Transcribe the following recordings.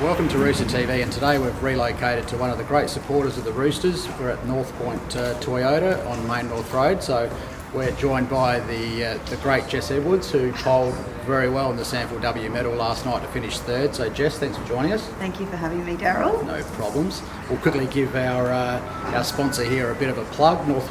welcome to RoosterTV, and today we've relocated to one of the great supporters of the Roosters. We're at North Point Toyota on Main North Road, so we're joined by the great Jess Edwards, who bowled very well in the Sample W medal last night to finish third. So Jess, thanks for joining us. Thank you for having me, Darryl. No problems. We'll quickly give our sponsor here a bit of a plug, North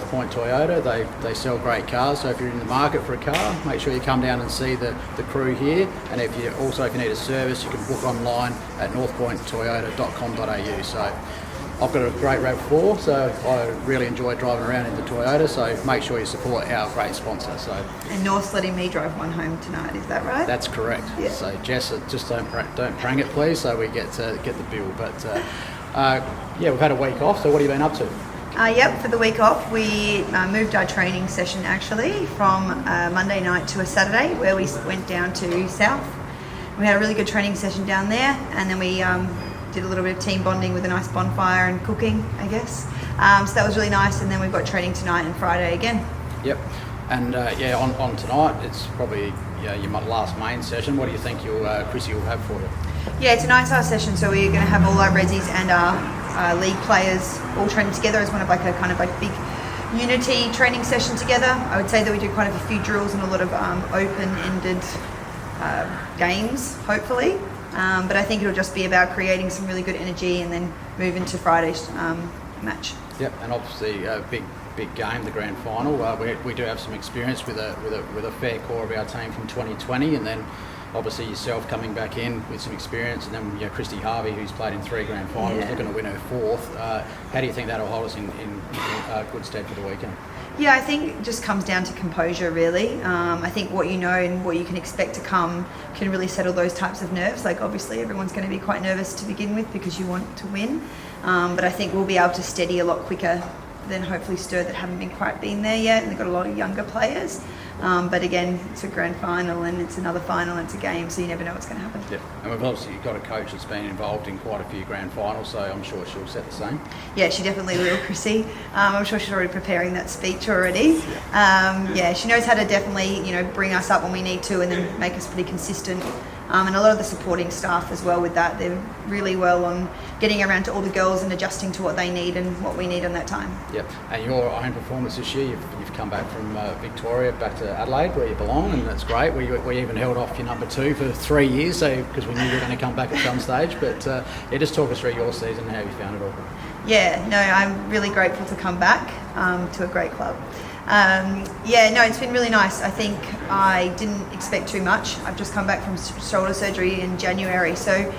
Point Toyota. They sell great cars, so if you're in the market for a car, make sure you come down and see the crew here. And if you need a service, you can book online at northpointtoyota.com.au. So I've got a great RAV4, so I really enjoy driving around in the Toyota, so make sure you support our great sponsor. And North's letting me drive one home tonight, is that right? That's correct. Yeah. So Jess, just don't prang it please, so we get the bill. But we've had a week off, so what have you been up to? For the week off, we moved our training session actually from Monday night to a Saturday, where we went down to South. We had a really good training session down there, and then we did a little bit of team bonding with a nice bonfire and cooking, I guess. So that was really nice, and then we've got training tonight and Friday again. Yep. And on tonight, it's probably your last main session. What do you think Chrissy will have for you? Yeah, it's a nice hour session, so we're going to have all our Redsies and our league players all training together as one of a big unity training session together. I would say that we do quite a few drills and a lot of open-ended games, hopefully. But I think it'll just be about creating some really good energy and then move into Friday's match. Yep, and obviously a big game, the grand final. We do have some experience with a fair core of our team from 2020, and then obviously yourself coming back in with some experience, and then Christy Harvey, who's played in 3 grand finals, looking to win her 4th. How do you think that'll hold us in good stead for the weekend? Yeah, I think it just comes down to composure, really. I think what you know and what you can expect to come can really settle those types of nerves. Like, obviously, everyone's going to be quite nervous to begin with because you want to win. But I think we'll be able to steady a lot quicker than hopefully Stir, that haven't quite been there yet, and they've got a lot of younger players. But again, it's a grand final and it's another final and it's a game, so you never know what's going to happen. Yeah, and we've obviously got a coach that's been involved in quite a few grand finals, so I'm sure she'll set the same. Yeah, she definitely will, Chrissy. I'm sure she's already preparing that speech already. She knows how to definitely bring us up when we need to and then make us pretty consistent. And a lot of the supporting staff as well with that. They're really well on getting around to all the girls and adjusting to what they need and what we need on that time. Yep. And your own performance this year, you've come back from Victoria back to Adelaide, where you belong, and that's great. We even held off your number 2 for 3 years, because we knew you were going to come back at some stage. But just talk us through your season and how you found it all. Yeah, no, I'm really grateful to come back to a great club. It's been really nice. I think I didn't expect too much. I've just come back from shoulder surgery in January, so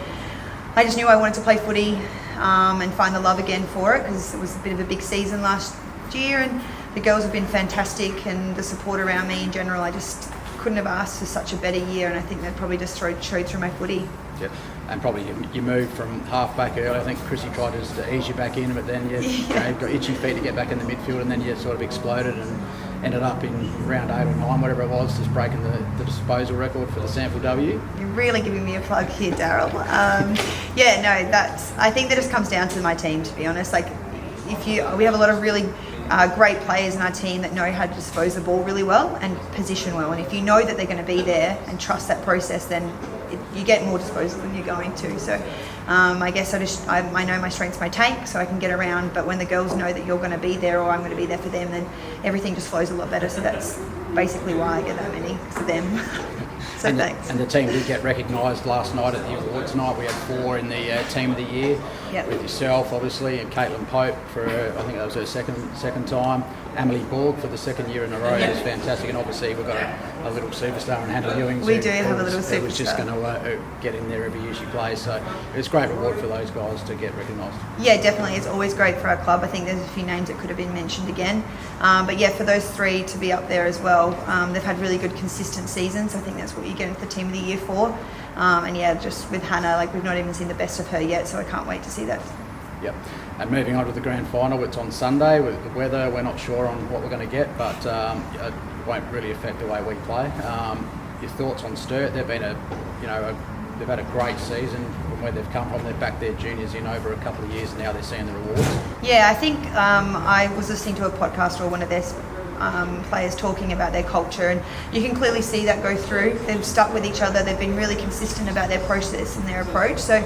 I just knew I wanted to play footy and find the love again for it, because it was a bit of a big season last year, and the girls have been fantastic, and the support around me in general, I just couldn't have asked for such a better year, and I think that probably just showed through my footy. Yeah, and probably you moved from half back early. I think Chrissy tried to ease you back in, but then you got itchy feet to get back in the midfield, and then you sort of exploded and ended up in round 8 or 9, whatever it was, just breaking the disposal record for the Sample W. You're really giving me a plug here, Darryl. I think that just comes down to my team, to be honest. Like, we have a lot of really great players in our team that know how to dispose the ball really well and position well, and if you know that they're going to be there and trust that process, then you get more disposal than you're going to. So I guess I know my strength's my tank, so I can get around, but when the girls know that you're going to be there or I'm going to be there for them, then everything just flows a lot better. So that's basically why I get that many for them. So thanks. And the team did get recognised last night at the awards night. We had 4 in the Team of the Year, with yourself, obviously, and Caitlin Pope for I think that was her second time. Emily Borg for the 2nd year in a row. It was fantastic, and obviously we've got a little superstar in Hannah Ewing. We do have a little superstar. Who's just going to get in there every year she plays. So it's a great reward for those guys to get recognised. Yeah, definitely. It's always great for our club. I think there's a few names that could have been mentioned again. For those 3 to be up there as well, they've had really good consistent seasons. I think that's what you get into the Team of the Year for. Just with Hannah, we've not even seen the best of her yet, so I can't wait to see that. Yep. And moving on to the grand final, it's on Sunday. With the weather, we're not sure on what we're going to get, but it won't really affect the way we play. Your thoughts on Sturt? They've been they've had a great season from where they've come from. They've backed their juniors in over a couple of years, and now they're seeing the rewards. Yeah, I think I was listening to a podcast or one of their players talking about their culture, and you can clearly see that go through. They've stuck with each other. They've been really consistent about their process and their approach. So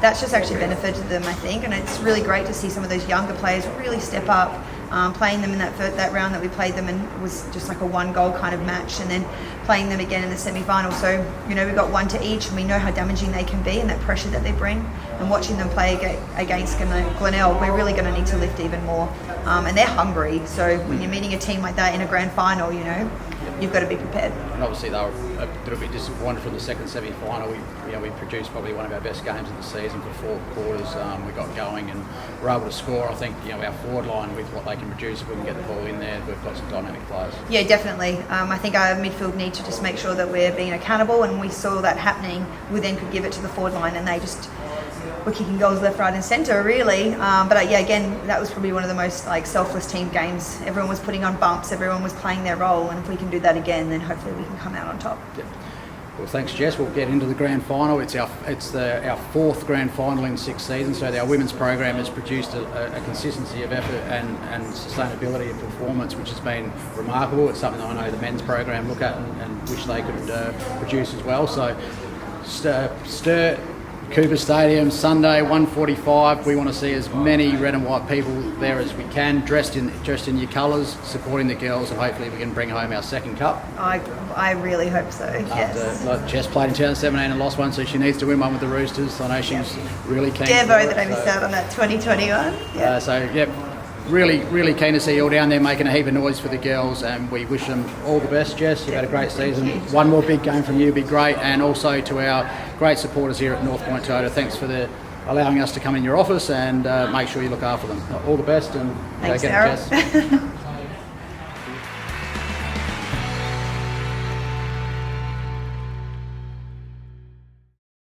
that's just actually benefited them, I think, and it's really great to see some of those younger players really step up. Playing them in that round that we played them in was just like a 1-goal kind of match, and then playing them again in the semi-final. So, you know, we've got 1 to each, and we know how damaging they can be and that pressure that they bring. And watching them play against Glenelg, we're really going to need to lift even more. And they're hungry, so when you're meeting a team like that in a grand final, you know, you've got to be prepared. And obviously they were a little bit disappointed from the second semi-final. We produced probably one of our best games of the season for 4 quarters. We got going and were able to score. I think, you know, our forward line with what they can produce, if we can get the ball in there, we've got some dynamic players. Yeah, definitely. I think our midfield need to just make sure that we're being accountable, and we saw that happening. We then could give it to the forward line, and they just were kicking goals left, right and centre, really. But yeah, again, that was probably one of the most selfless team games. Everyone was putting on bumps, everyone was playing their role, and if we can do that again, then hopefully we can come out on top. Yeah. Well, thanks, Jess. We'll get into the grand final. It's our 4th grand final in 6 seasons, so our women's program has produced a consistency of effort and sustainability of performance, which has been remarkable. It's something that I know the men's program look at and wish they could produce as well. So, Sturt Cooper Stadium, Sunday, 1:45. We want to see as many red and white people there as we can, dressed in your colours, supporting the girls, and hopefully we can bring home our 2nd cup. I really hope so, yes. Jess played in 2017 and lost one, so she needs to win one with the Roosters. I know she's really keen. Devo that I missed out on that 2021. Really keen to see you all down there making a heap of noise for the girls, and we wish them all the best, Jess. You've had a great season. One more big game from you would be great, and also to our great supporters here at North Point Toyota, thanks for allowing us to come in your office, and make sure you look after them. All the best, and thanks, go get it, Jess.